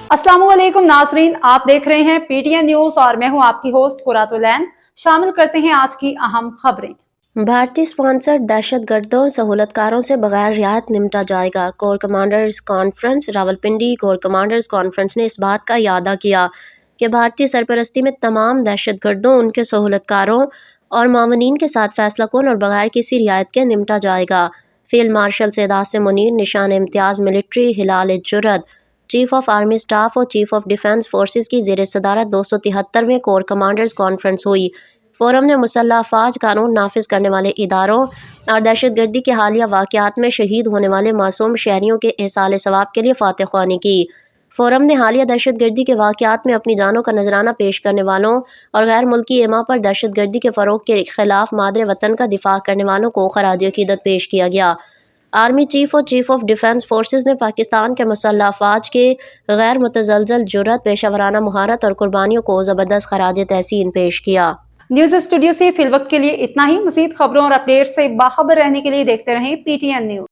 अस्सलाम वालेकुम नाजरीन, आप देख रहे हैं पीटीएन न्यूज और मैं हूं आपकी होस्ट कुरातुलैन। शामिल करते हैं आज की अहम खबरें। भारतीय स्पॉन्सर्ड दहशतगर्दों सहूलतकारों से बगैर रियायत निपटा जाएगा। Core commanders conference Rawalpindi core commanders conference ने इस बात का इयादा किया कि भारतीय सरपरस्ती में तमाम दहशतगर्दों, उनके सहूलतकारों और मावनीन के साथ फैसला कौन और बगैर किसी रियायत के निपटा जाएगा। फील्ड मार्शल सेदास मुनीर, निशान इम्तियाज़ मिलिट्री हिलाल जुर्रत, चीफ ऑफ आर्मी स्टाफ और चीफ ऑफ डिफेंस फोर्सेस की ज़ेर सदारत 273वें कोर कमांडर्स कॉन्फ्रेंस हुई। फोरम ने मुसल्लह अफवाज, कानून नाफिज करने वाले इदारों और दहशतगर्दी के हालिया वाक़यात में शहीद होने वाले मासूम शहरियों के एहसाल सवाब के लिए फातह ख्वानी की। फोरम ने हालिया दहशतगर्दी के वाक़यात में अपनी जानों का नजराना पेश करने वालों और गैर मुल्की एमा पर दहशतगर्दी के फ़रोग़ के खिलाफ मादरे वतन का दिफा करने वालों को खराज अक़ीदत पेश किया गया। आर्मी चीफ और चीफ ऑफ डिफेंस फोर्सेस ने पाकिस्तान के मुसल्लह अफवाज के गैर मुतज़लज़ल जुर्रत, पेशावराना महारत और कुर्बानियों को ज़बरदस्त खराज तहसीन पेश किया। न्यूज स्टूडियो से फिलवक्त के लिए इतना ही। मज़ीद खबरों और अपडेट से बाखबर रहने के लिए देखते रहें पीटीएन न्यूज।